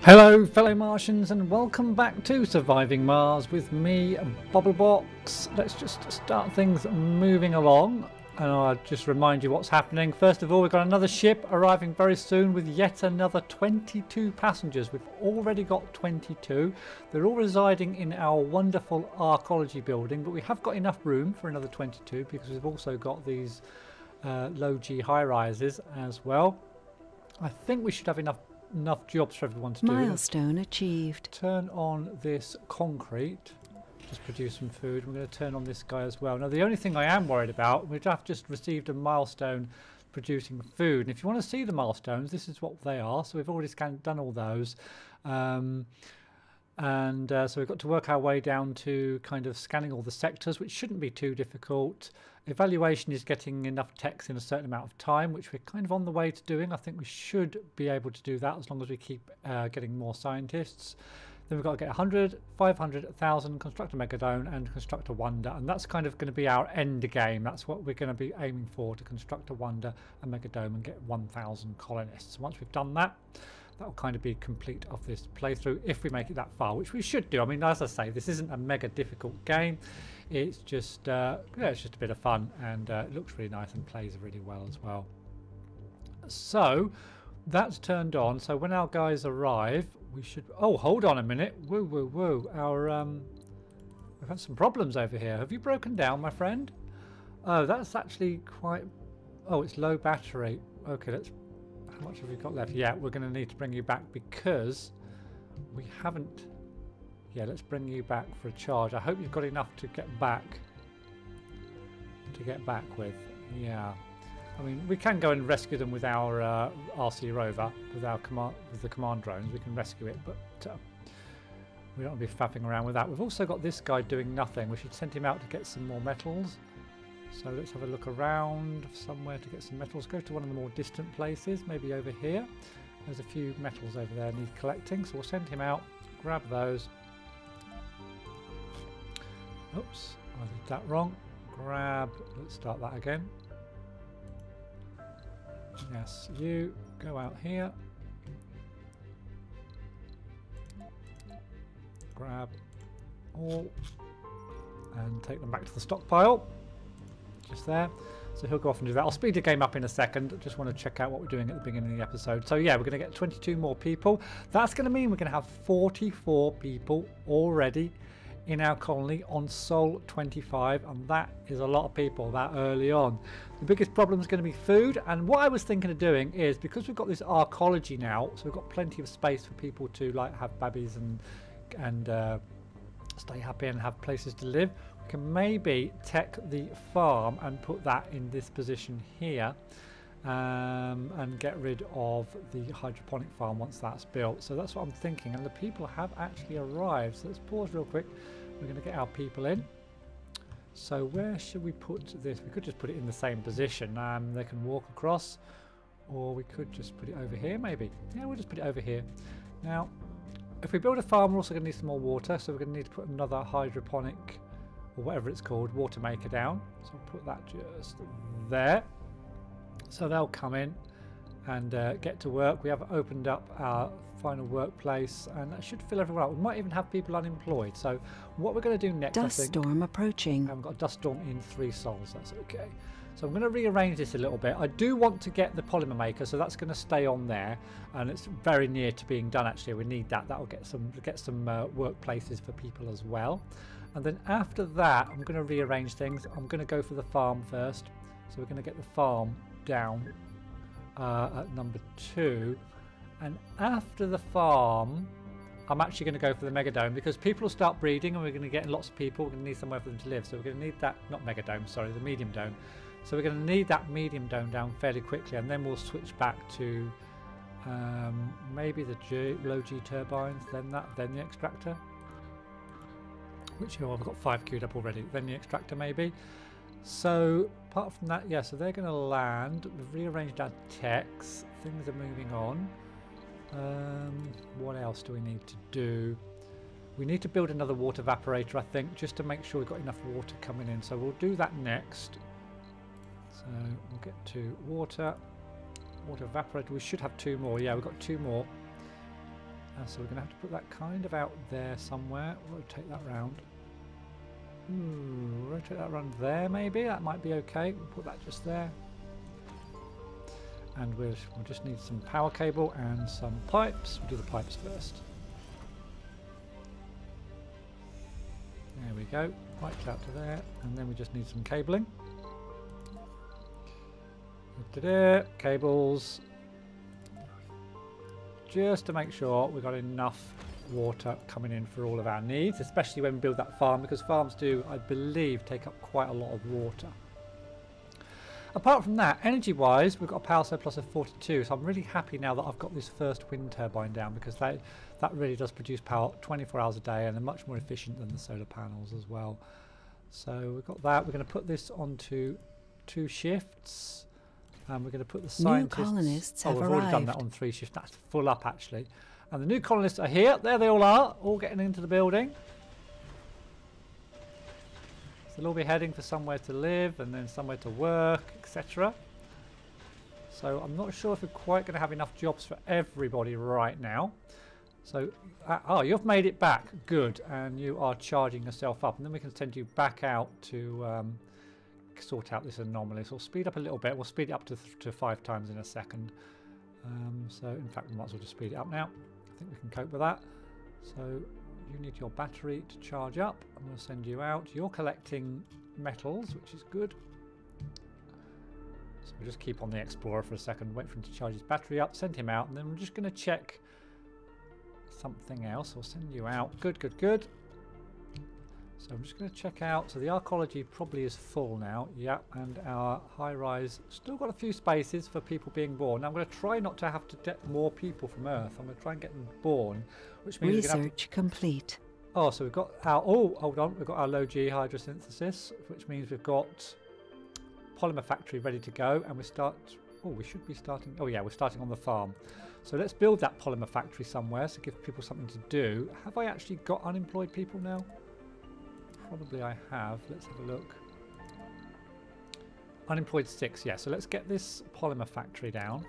Hello fellow Martians and welcome back to Surviving Mars with me, Bubblebox. Let's just start things moving along and I'll just remind you what's happening. First of all, we've got another ship arriving very soon with yet another 22 passengers. We've already got 22. They're all residing in our wonderful archaeology building, but we have got enough room for another 22 because we've also got these low G high rises as well. I think we should have enough jobs for everyone to do. Milestone achieved. Turn on this concrete. Just produce some food. We're going to turn on this guy as well. Now, the only thing I am worried about, we have just received a milestone producing food. And if you want to see the milestones, this is what they are. So we've already done all those. So we've got to work our way down to kind of scanning all the sectors, which shouldn't be too difficult. Evaluation is getting enough techs in a certain amount of time, which we're kind of on the way to doing. I think we should be able to do that as long as we keep getting more scientists. Then we've got to get 100, 500, 1,000, construct a megadome and construct a wonder. And that's kind of going to be our end game. That's what we're going to be aiming for, to construct a wonder, a megadome and get 1,000 colonists. Once we've done that, that will kind of be complete of this playthrough if we make it that far, which we should do. I mean, as I say, this isn't a mega difficult game. It's just, yeah, it's just a bit of fun, and it looks really nice and plays really well as well. So that's turned on. So when our guys arrive, we should. Oh, hold on a minute. Woo, woo, woo. We've had some problems over here. Have you broken down, my friend? Oh, that's actually quite. Oh, it's low battery. Okay, let's. How much have we got left? Yeah, we're going to need to bring you back because we haven't. Yeah, let's bring you back for a charge. I hope you've got enough to get back with. Yeah, I mean, we can go and rescue them with our RC rover, with the command drones. We can rescue it, but we don't want to be faffing around with that. We've also got this guy doing nothing. We should send him out to get some more metals. So let's have a look around somewhere to get some metals. Go to one of the more distant places, maybe over here. There's a few metals over there need collecting, so we'll send him out, grab those. Oops, I did that wrong. Grab, let's start that again. Yes, you go out here. Grab all and take them back to the stockpile. Just there. So he'll go off and do that. I'll speed the game up in a second. Just want to check out what we're doing at the beginning of the episode. So yeah, we're going to get 22 more people. That's going to mean we're going to have 44 people already in our colony on Sol 25, and that is a lot of people that early on. The biggest problem is going to be food, and what I was thinking of doing is, because we've got this archaeology now, so we've got plenty of space for people to like have babies and stay happy and have places to live. We can maybe tech the farm and put that in this position here, and get rid of the hydroponic farm once that's built. So that's what I'm thinking, and the people have actually arrived. So let's pause real quick. We're going to get our people in. So where should we put this? We could just put it in the same position. They can walk across, or we could just put it over here maybe. Yeah, we'll just put it over here. Now, if we build a farm, we're also going to need some more water, so we're going to need to put another hydroponic, or whatever it's called, water maker down. So we'll put that just there. So they'll come in and get to work. We have opened up our final workplace, and that should fill everyone up. We might even have people unemployed. So what we're going to do next, Dust storm approaching. I've got a dust storm in 3 sols. That's okay. So I'm going to rearrange this a little bit. I do want to get the polymer maker, so that's going to stay on there, and it's very near to being done. Actually, we need that. That will get some workplaces for people as well. And then after that, I'm going to rearrange things. I'm going to go for the farm first. So we're going to get the farm down at number 2, and after the farm I'm actually going to go for the megadome, because people will start breeding and we're going to get lots of people. We're going to need somewhere for them to live, so we're going to need that, not megadome, sorry, the medium dome. So we're going to need that medium dome down fairly quickly, and then we'll switch back to maybe the low G turbines, then the extractor, which I've got 5 queued up already, then the extractor maybe. So apart from that, yeah, so they're going to land. We've rearranged our techs. Things are moving on. What else do we need to do? We need to build another water evaporator, I think, just to make sure we've got enough water coming in. So we'll do that next. So we'll get to water evaporator. We should have 2 more. Yeah, we've got 2 more. So we're going to have to put that kind of out there somewhere. Rotate that round. Rotate that round there maybe. That might be okay. We'll put that just there. And we'll just need some power cable and some pipes. We'll do the pipes first. There we go. Pipes out to there. And then we just need some cabling. Cables. Just to make sure we've got enough water coming in for all of our needs, especially when we build that farm, because farms do, I believe, take up quite a lot of water. Apart from that, energy-wise, we've got a power surplus of 42, so I'm really happy now that I've got this first wind turbine down, because that really does produce power 24 hours a day, and they're much more efficient than the solar panels as well. So we've got that. We're going to put this onto 2 shifts. And we're going to put the scientists... New colonists have we've arrived. already done that on 3 shifts. That's full up, actually. And the new colonists are here. There they all are, all getting into the building. So they'll all be heading for somewhere to live and then somewhere to work, etc. So I'm not sure if we're quite going to have enough jobs for everybody right now. So, you've made it back. Good. And you are charging yourself up. And then we can send you back out to... sort out this anomaly. So we'll speed up a little bit. We'll speed it up to 5 times in a second. So in fact we might as well just speed it up now. I think we can cope with that. So you need your battery to charge up and we'll send you out. You're collecting metals, which is good. So we'll just keep on the Explorer for a second, wait for him to charge his battery up, send him out, and then we're just going to check something else. We'll send you out. Good, good, good. So I'm just going to check out. So the arcology probably is full now. Yeah, and our high-rise still got a few spaces for people being born. Now I'm going to try not to have to get more people from Earth. I'm going to try and get them born, which means research complete. Oh, so we've got our hold on, we've got our low G hydrosynthesis, which means we've got polymer factory ready to go, and we should be starting. Oh yeah, we're starting on the farm. So let's build that polymer factory somewhere to give people something to do. Have I actually got unemployed people now? Probably I have. Let's have a look. Unemployed 6, yeah. So let's get this polymer factory down.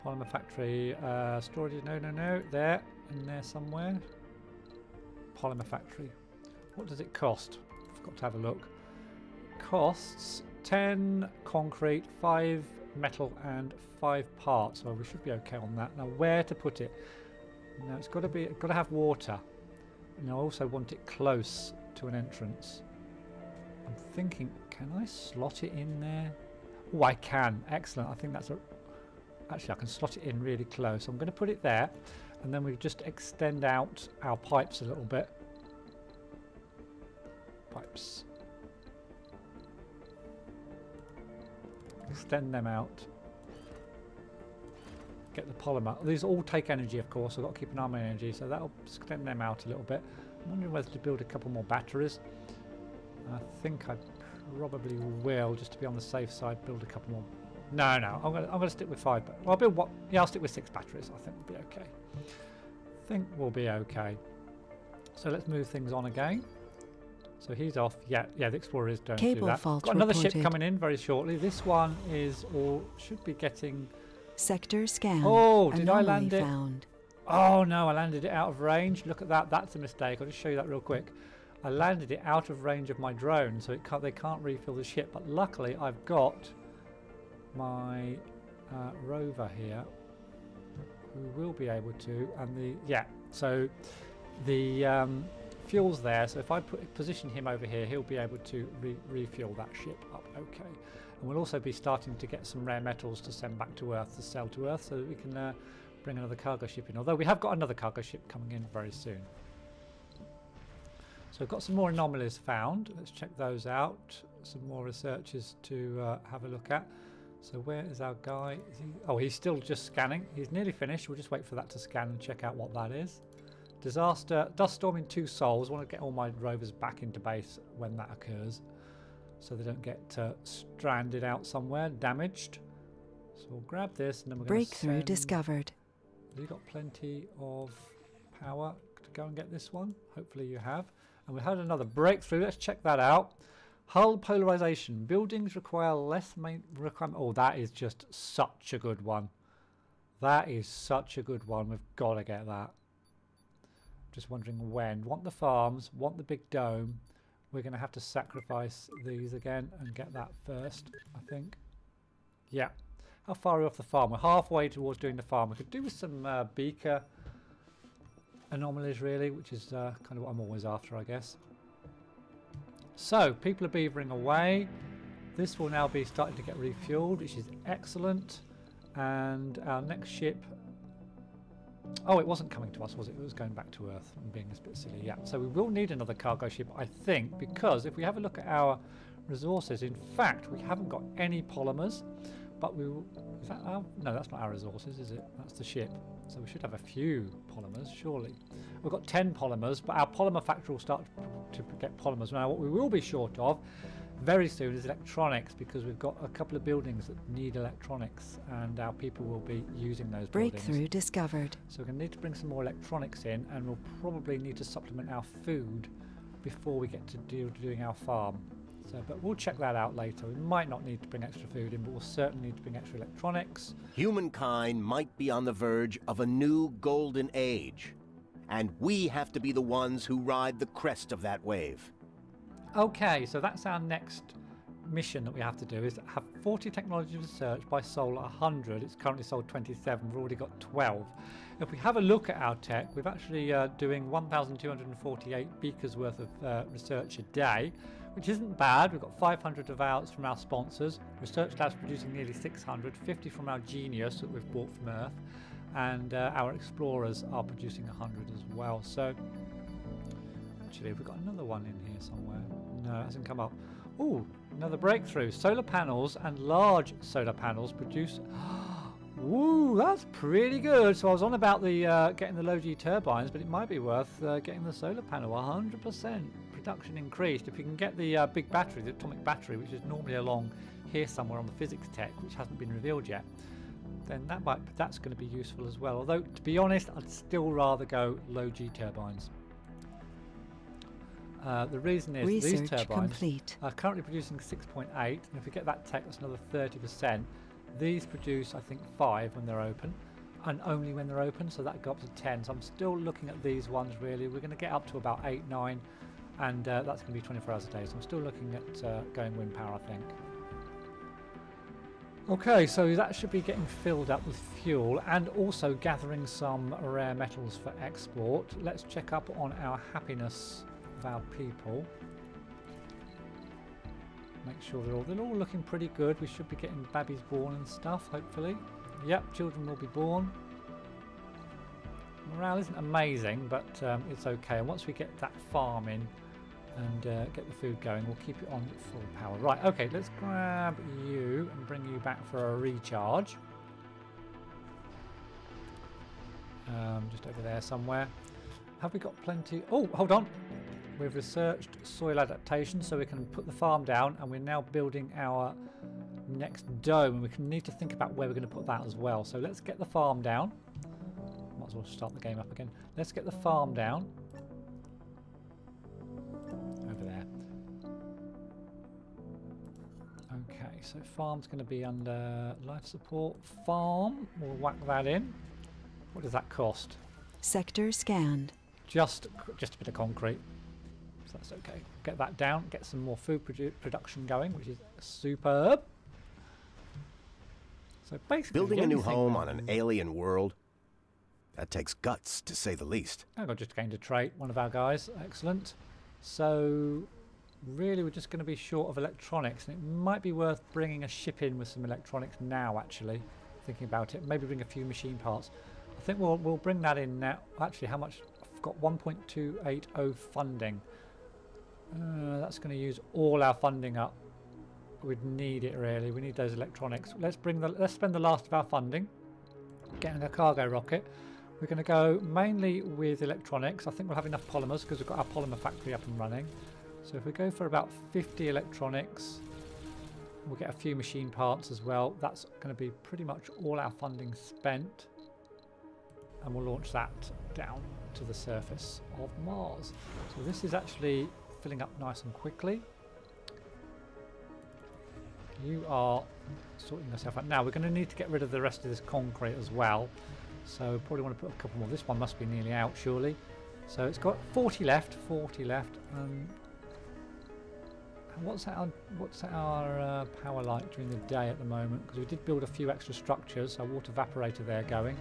Polymer factory, storage, no. There, in there somewhere. Polymer factory. What does it cost? Forgot to have a look. It costs 10 concrete, 5 metal and 5 parts. So we should be okay on that. Now where to put it? Now it's got to have water. And I also want it close to an entrance. I'm thinking, can I slot it in there? Oh, I can. Excellent. I think that's actually I can slot it in really close. I'm going to put it there, and then we just extend out our pipes a little bit. Pipes. Extend them out. Get the polymer. These all take energy, of course. I've got to keep an eye on my energy, so that'll extend them out a little bit. I'm wondering whether to build a couple more batteries. I think I probably will, just to be on the safe side. Build a couple more. No, I'm gonna stick with 5. But I'll build what? Yeah, I'll stick with 6 batteries. I think we'll be okay. So let's move things on again. So he's off. Yeah, the Explorer is going to do that. Got another ship coming in very shortly. This one is, or should be getting. Sector scan. Oh, did I land it? Found. Oh no, I landed it out of range. Look at that. That's a mistake. I'll just show you that real quick. I landed it out of range of my drone, so they can't refill the ship. But luckily, I've got my rover here, who will be able to. And so the fuel's there. So if I position him over here, he'll be able to refuel that ship up. Okay. And we'll also be starting to get some rare metals to send back to Earth, to sell to Earth, so that we can bring another cargo ship in. Although we have got another cargo ship coming in very soon. So we've got some more anomalies found. Let's check those out. Some more researchers to have a look at. So where is our guy? Is he? Oh, he's still just scanning. He's nearly finished. We'll just wait for that to scan and check out what that is. Disaster, dust storm in 2 sols. I want to get all my rovers back into base when that occurs, so they don't get stranded out somewhere, damaged. So we'll grab this and then we're going to breakthrough discovered. Have you got plenty of power to go and get this one? Hopefully you have. And we had another breakthrough. Let's check that out. Hull polarization. Buildings require less requirement. Oh, that is just such a good one. That is such a good one. We've got to get that. Just wondering when. Want the farms, want the big dome. We're going to have to sacrifice these again and get that first, I think. Yeah. How far are we off the farm? We're halfway towards doing the farm. We could do with some beaker anomalies, really, which is kind of what I'm always after, I guess. So, people are beavering away. This will now be starting to get refueled, which is excellent. And our next ship... Oh, it wasn't coming to us, was it? It was going back to Earth and being a bit silly. Yeah, so we will need another cargo ship, I think, because if we have a look at our resources, in fact, we haven't got any polymers, but we will... Is that our... No, that's not our resources, is it? That's the ship. So we should have a few polymers, surely. We've got 10 polymers, but our polymer factory will start to get polymers. Now, what we will be short of very soon is electronics, because we've got a couple of buildings that need electronics, and our people will be using those Breakthrough buildings. discovered. So we're going to need to bring some more electronics in, and we'll probably need to supplement our food before we get to doing our farm. So, but we'll check that out later. We might not need to bring extra food in, but we'll certainly need to bring extra electronics. Humankind might be on the verge of a new golden age, and we have to be the ones who ride the crest of that wave. Okay, so that's our next mission that we have to do, is have 40 technology research by sold 100. It's currently sold 27. We've already got 12. If we have a look at our tech, we're actually doing 1,248 beakers worth of research a day, which isn't bad. We've got 500 of ours from our sponsors. Research Lab's producing nearly 600, 50 from our Genius that we've bought from Earth, and our Explorers are producing 100 as well. So actually, we've got another one in here somewhere. No, it hasn't come up. Oh, another breakthrough. Solar panels and large solar panels produce... Ooh, that's pretty good. So I was on about the getting the low G turbines, but it might be worth getting the solar panel. 100% production increased. If you can get the big battery, the atomic battery, which is normally along here somewhere on the physics tech, which hasn't been revealed yet, then that's going to be useful as well. Although, to be honest, I'd still rather go low G turbines. The reason is Research these turbines complete. are currently producing 6.8, and if we get that tech, that's another 30%. These produce, I think, 5 when they're open, and only when they're open, so that go up to 10. So I'm still looking at these ones, really. We're going to get up to about 8, 9, and that's going to be 24 hours a day. So I'm still looking at going wind power, I think. Okay, so that should be getting filled up with fuel and also gathering some rare metals for export. Let's check up on our happiness of our people. Make sure they're all looking pretty good. We should be getting babies born and stuff, hopefully. Yep, children will be born. Morale isn't amazing, but it's okay. And once we get that farm in and get the food going, we'll keep it on full power. Right, okay, let's grab you and bring you back for a recharge. Just over there somewhere. Have we got plenty? Oh, hold on. We've researched soil adaptation, so we can put the farm down, and we're now building our next dome, and we can need to think about where we're going to put that as well. So let's get the farm down. Might as well start the game up again. Let's get the farm down. Over there. Okay, so farm's going to be under life support. Farm, we'll whack that in. What does that cost? Sector scanned. Just a bit of concrete. So that's okay. Get that down, get some more food production going, which is superb. So basically, Building a new home on an alien world, that takes guts, to say the least. I got just gained a trait, one of our guys. Excellent. So really, we're just going to be short of electronics, and it might be worth bringing a ship in with some electronics now, actually, thinking about it. Maybe bring a few machine parts. I think we'll bring that in now. Actually, how much? I've got 1.280 funding. That's going to use all our funding up. We'd need it, really. We need those electronics. Let's spend the last of our funding getting a cargo rocket. We're going to go mainly with electronics. I think we'll have enough polymers because we've got our polymer factory up and running. So if we go for about 50 electronics, we'll get a few machine parts as well. That's going to be pretty much all our funding spent, and we'll launch that down to the surface of Mars. So this is actually filling up nice and quickly. You are sorting yourself out. Now we're going to need to get rid of the rest of this concrete as well. So probably want to put a couple more. This one must be nearly out, surely. So it's got 40 left. 40 left. What's our power like during the day at the moment? Because we did build a few extra structures. So water evaporator there going.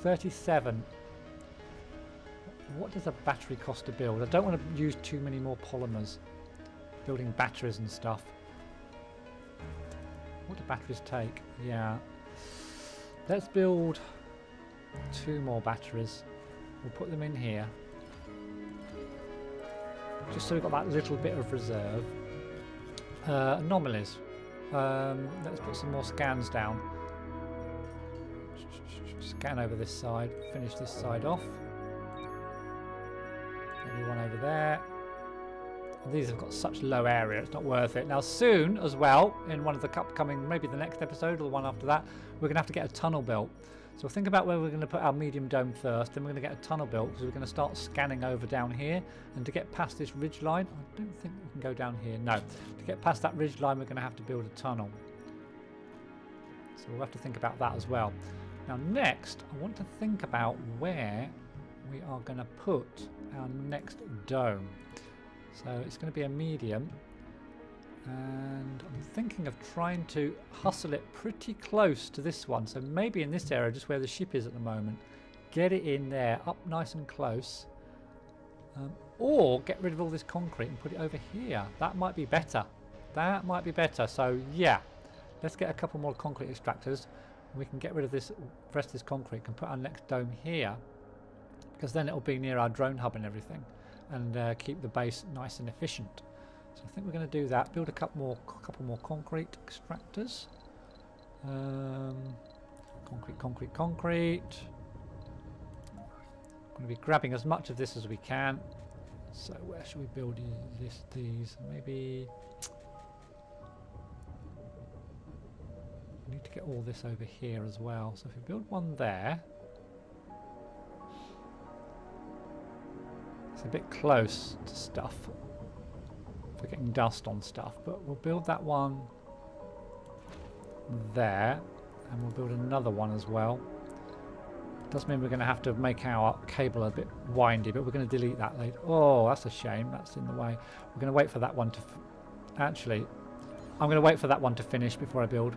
37. What does a battery cost to build? I don't want to use too many more polymers. Building batteries and stuff. What do batteries take? Yeah. Let's build 2 more batteries. We'll put them in here. Just so we've got that little bit of reserve. Anomalies. Let's put some more scans down. Scan over this side. Finish this side off. Maybe one over there. These have got such low area, it's not worth it. Now soon as well, in one of the upcoming, maybe the next episode or the one after that, we're going to have to get a tunnel built. So we'll think about where we're going to put our medium dome first, then we're going to get a tunnel built because we're going to start scanning over down here. And to get past this ridge line, I don't think we can go down here, no. To get past that ridge line, we're going to have to build a tunnel. So we'll have to think about that as well. Now next, I want to think about where we are going to put our next dome. So it's going to be a medium, and I'm thinking of trying to hustle it pretty close to this one. So maybe in this area, just where the ship is at the moment, get it in there, up nice and close, or get rid of all this concrete and put it over here. That might be better. That might be better. So yeah, let's get a couple more concrete extractors. We can get rid of this rest of this concrete and put our next dome here, because then it'll be near our drone hub and everything. And keep the base nice and efficient. So I think we're going to do that. Build a couple more concrete extractors. Concrete. I'm going to be grabbing as much of this as we can. So where should we build these? Maybe we need to get all this over here as well. So if we build one there. It's a bit close to stuff for getting dust on stuff, but we'll build that one there, and we'll build another one as well. Does mean we're going to have to make our cable a bit windy, but we're going to delete that later. Oh, that's a shame. That's in the way. We're going to wait for that one to... Actually, I'm going to wait for that one to finish before I build.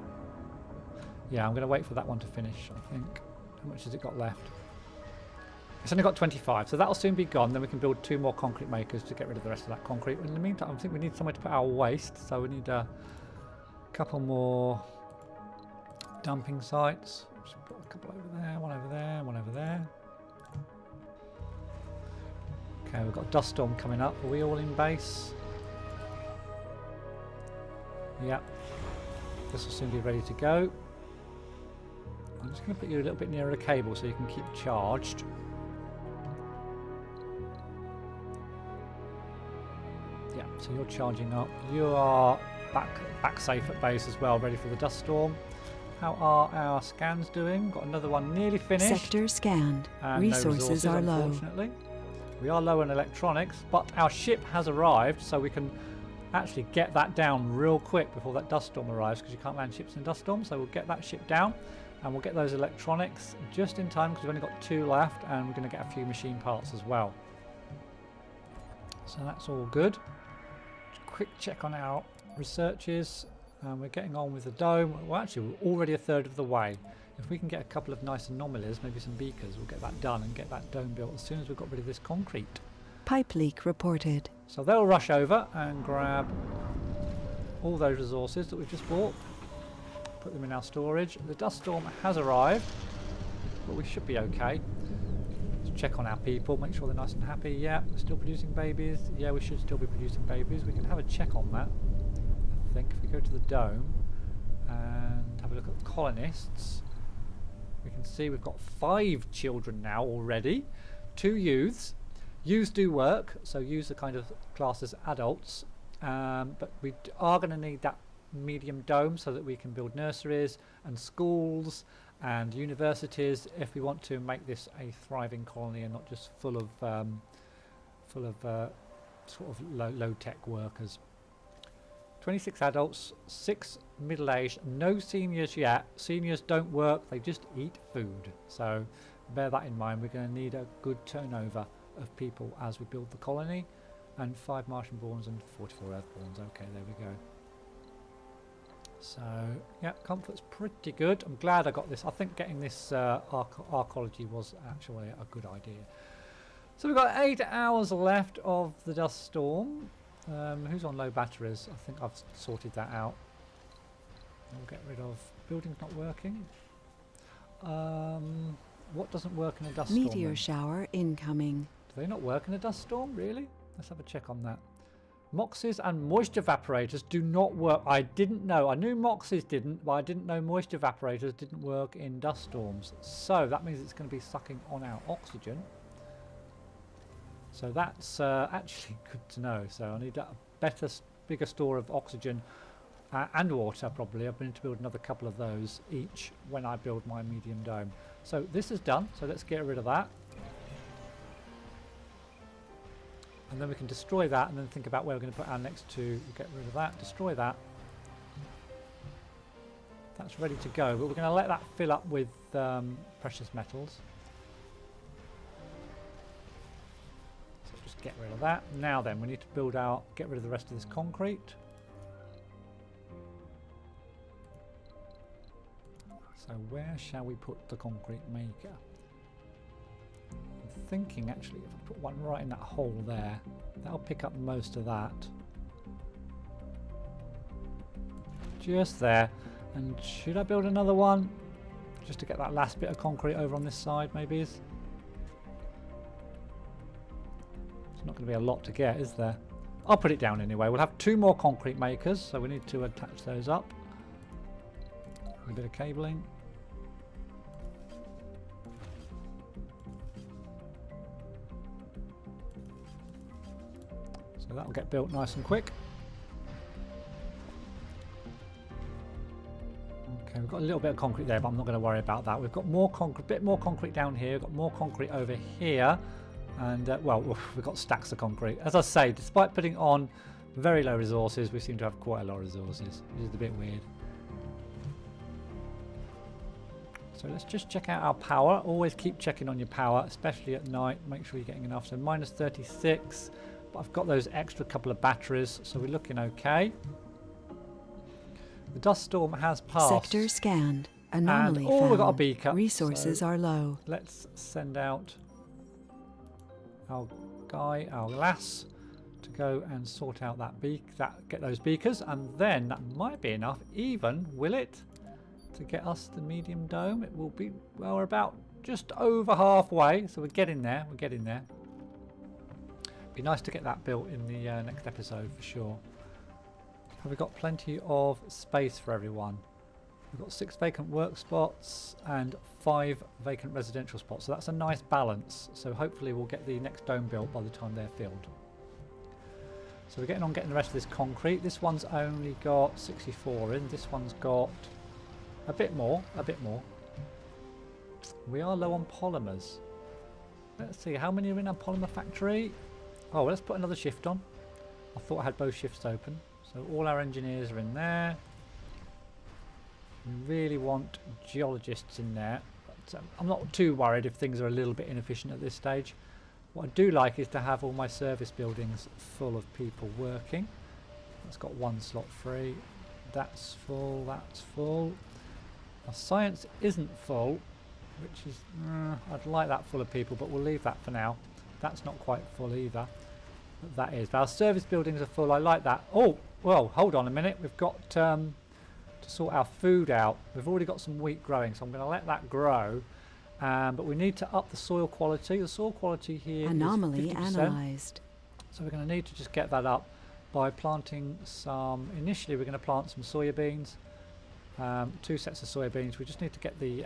Yeah, I'm going to wait for that one to finish, I think. How much has it got left? It's only got 25, so that'll soon be gone. Then we can build 2 more concrete makers to get rid of the rest of that concrete. In the meantime, I think we need somewhere to put our waste, so we need a couple more dumping sites. Just put a couple over there, one over there, one over there. Okay, we've got a dust storm coming up. Are we all in base? Yep. This will soon be ready to go. I'm just going to put you a little bit nearer the cable so you can keep charged. Yeah, so you're charging up. You are back safe at base as well, ready for the dust storm. How are our scans doing? Got another one nearly finished. Sector scanned. Resources are low. Unfortunately. We are low on electronics, but our ship has arrived, so we can actually get that down real quick before that dust storm arrives, because you can't land ships in dust storms. So we'll get that ship down, and we'll get those electronics just in time, because we've only got 2 left, and we're going to get a few machine parts as well. So that's all good. Quick check on our researches. We're getting on with the dome. Well, actually, we're already a third of the way. If we can get a couple of nice anomalies, maybe some beakers, we'll get that done and get that dome built as soon as we've got rid of this concrete. Pipe leak reported. So they'll rush over and grab all those resources that we've just bought, put them in our storage. The dust storm has arrived, but we should be okay. Let's check on our people, make sure they're nice and happy. Yeah, we're still producing babies. Yeah, we should still be producing babies. We can have a check on that. I think if we go to the dome and have a look at the colonists, we can see we've got 5 children now already, 2 youths. Youths do work, so youths are kind of classed as adults, but we are going to need that medium dome so that we can build nurseries and schools and universities if we want to make this a thriving colony and not just full of sort of low-tech workers. 26 adults, 6 middle-aged, no seniors yet. Seniors don't work, they just eat food. So bear that in mind. We're going to need a good turnover of people as we build the colony. And 5 Martian-borns and 44 Earth-borns. Okay, there we go. So, yeah, comfort's pretty good. I'm glad I got this. I think getting this arcology was actually a good idea. So we've got 8 hours left of the dust storm. Who's on low batteries? I think I've sorted that out. We'll get rid of buildings not working. What doesn't work in a dust storm? Meteor shower incoming. Do they not work in a dust storm? Really? Let's have a check on that. Moxes and moisture evaporators do not work. I didn't know. I knew Moxes didn't, but I didn't know moisture evaporators didn't work in dust storms. So that means it's going to be sucking on our oxygen. So that's actually good to know. So I need a better, bigger store of oxygen and water probably. I've been to build another couple of those each when I build my medium dome. So this is done. So let's get rid of that. And then we can destroy that and then think about where we're going to put our next two. We'll get rid of that, destroy that. That's ready to go, but we're going to let that fill up with precious metals. So just get rid of that. Now then, we need to build out, get rid of the rest of this concrete. So where shall we put the concrete maker? I'm thinking actually if I put one right in that hole there, that'll pick up most of that. Just there. And should I build another one? Just to get that last bit of concrete over on this side maybe? It's not going to be a lot to get, is there? I'll put it down anyway. We'll have 2 more concrete makers, so we need to attach those up. A bit of cabling. So that'll get built nice and quick. Okay, we've got a little bit of concrete there, but I'm not going to worry about that. We've got more concrete, bit more concrete down here. We've got more concrete over here, and well, we've got stacks of concrete. As I say, despite putting on very low resources, we seem to have quite a lot of resources, which is a bit weird. So let's just check out our power. Always keep checking on your power, especially at night. Make sure you're getting enough. So minus 36. I've got those extra couple of batteries, so we're looking okay. The dust storm has passed. Sector scanned. Anomaly and, found. We've got a beaker. Resources are low. Let's send out our guy, our lass, to go and sort out that get those beakers, and then that might be enough, even, will it, to get us the medium dome? It will be, well, we're about just over halfway, so we're getting there, we're getting there. Be nice to get that built in the next episode for sure. Have we got plenty of space for everyone? We've got 6 vacant work spots and 5 vacant residential spots, so that's a nice balance. So hopefully we'll get the next dome built by the time they're filled. So we're getting on getting the rest of this concrete. This one's only got 64 in. This one's got a bit more, a bit more. We are low on polymers. Let's see, how many are in our polymer factory? Oh, well, let's put another shift on. I thought I had both shifts open. So all our engineers are in there. We really want geologists in there. But, I'm not too worried if things are a little bit inefficient at this stage. What I do like is to have all my service buildings full of people working. That's got 1 slot free. That's full, that's full. Our science isn't full, which is, I'd like that full of people, but we'll leave that for now. That's not quite full either. But that is. But our service buildings are full. I like that. Oh, well, hold on a minute. We've got to sort our food out. We've already got some wheat growing, so I'm going to let that grow. But we need to up the soil quality. The soil quality here Anomaly is 50%. analyzed. So we're going to need to just get that up by planting some. Initially, we're going to plant some soybeans. 2 sets of soybeans. We just need to get the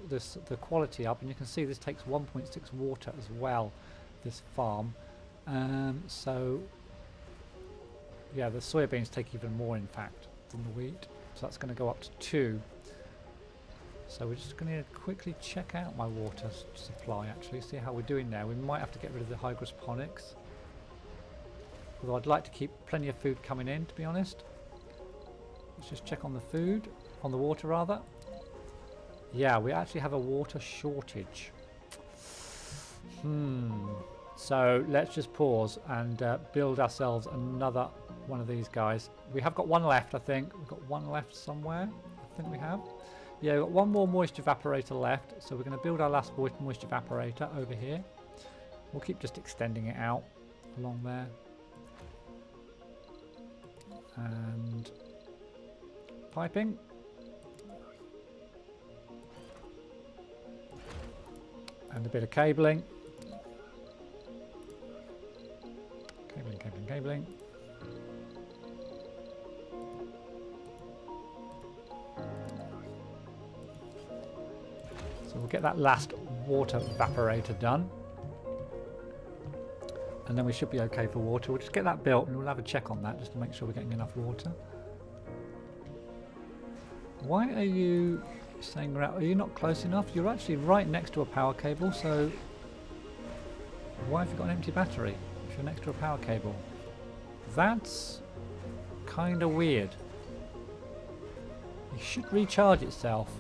the quality up, and you can see this takes 1.6 water as well, this farm. So yeah, the soybeans take even more in fact than the wheat, so that's going to go up to 2. So we're just going to quickly check out my water supply, actually see how we're doing there. We might have to get rid of the hydroponics. Although I'd like to keep plenty of food coming in, to be honest. Let's just check on the food, on the water rather. Yeah, we actually have a water shortage. So let's just pause and build ourselves another one of these guys. We have got one left, I think. We've got one left somewhere. I think we have. Yeah, we've got one more moisture evaporator left. So we're going to build our last moisture evaporator over here. We'll keep just extending it out along there. And piping. And a bit of cabling. Cabling. So we'll get that last water evaporator done. And then we should be okay for water. We'll just get that built and we'll have a check on that just to make sure we're getting enough water. Why are you saying, are you not close enough? You're actually right next to a power cable, so why have you got an empty battery if you're next to a power cable? That's kind of weird. It should recharge itself.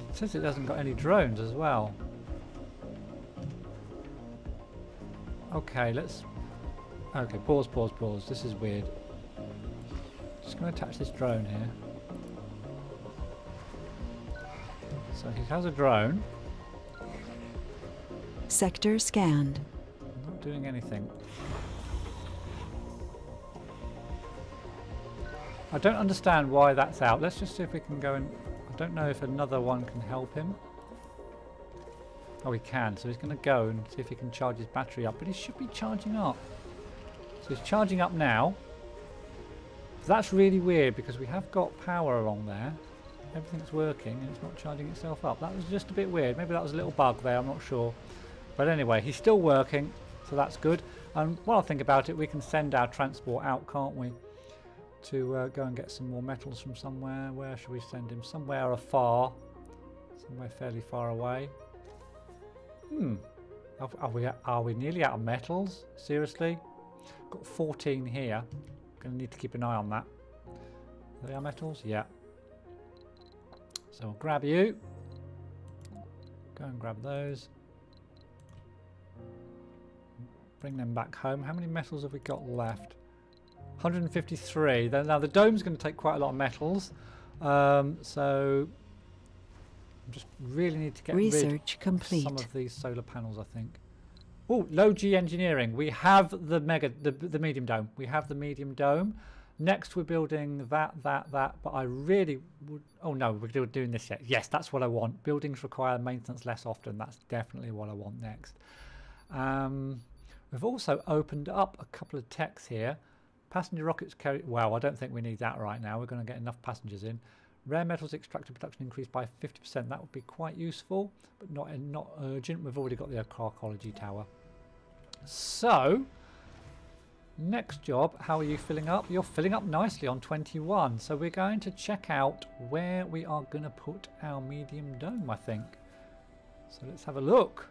It says it hasn't got any drones as well. Okay, let's... Okay, pause. This is weird. Just going to attach this drone here. So he has a drone. Sector scanned. Not doing anything. I don't understand why that's out. Let's just see if we can go and... I don't know if another one can help him. Oh, he can. So he's going to go and see if he can charge his battery up. But he should be charging up. So he's charging up now. So that's really weird because we have got power along there. Everything's working and it's not charging itself up. That was just a bit weird. Maybe that was a little bug there. I'm not sure. But anyway, he's still working. So that's good. And while I think about it, we can send our transport out, can't we? To go and get some more metals from somewhere. Where should we send him? Somewhere afar. Somewhere fairly far away. Are we nearly out of metals? Seriously? Got 14 here. Going to need to keep an eye on that. Are they our metals? Yeah. So I'll grab you. Go and grab those. Bring them back home. How many metals have we got left? 153. Now the dome's going to take quite a lot of metals. So I just really need to get Research complete. Some of these solar panels, I think. Oh, low G engineering. We have the medium dome. We have the medium dome. Next, we're building that. But I really would... Oh, no, we're doing this yet. Yes, that's what I want. Buildings require maintenance less often. That's definitely what I want next. We've also opened up a couple of techs here. Passenger rockets carry... Well, I don't think we need that right now. We're going to get enough passengers in. Rare metals extracted production increased by 50%. That would be quite useful, but not urgent. We've already got the archaeology tower. So, next job, how are you filling up? You're filling up nicely on 21. So we're going to check out where we are going to put our medium dome, I think. So let's have a look.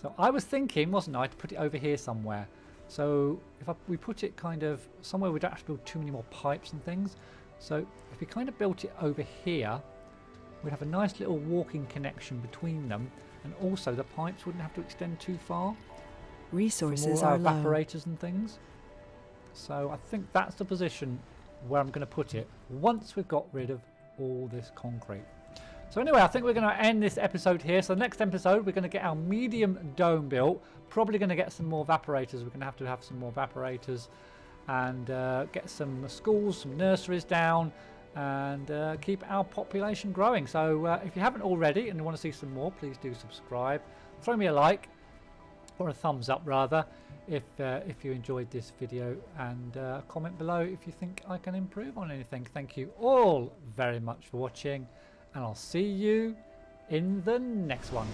So I was thinking, wasn't I, to put it over here somewhere. So if we put it kind of somewhere we don't have to build too many more pipes and things. So if we kind of built it over here, we'd have a nice little walking connection between them. And also the pipes wouldn't have to extend too far. Resources for are more low. evaporators and things. So I think that's the position where I'm going to put it once we've got rid of all this concrete. So anyway, I think we're going to end this episode here. So the next episode, we're going to get our medium dome built. Probably going to get some more evaporators. We're going to have some more evaporators and get some schools, some nurseries down, and keep our population growing. So if you haven't already and you want to see some more, please do subscribe. Throw me a like or a thumbs up rather if you enjoyed this video, and comment below if you think I can improve on anything. Thank you all very much for watching, and I'll see you in the next one.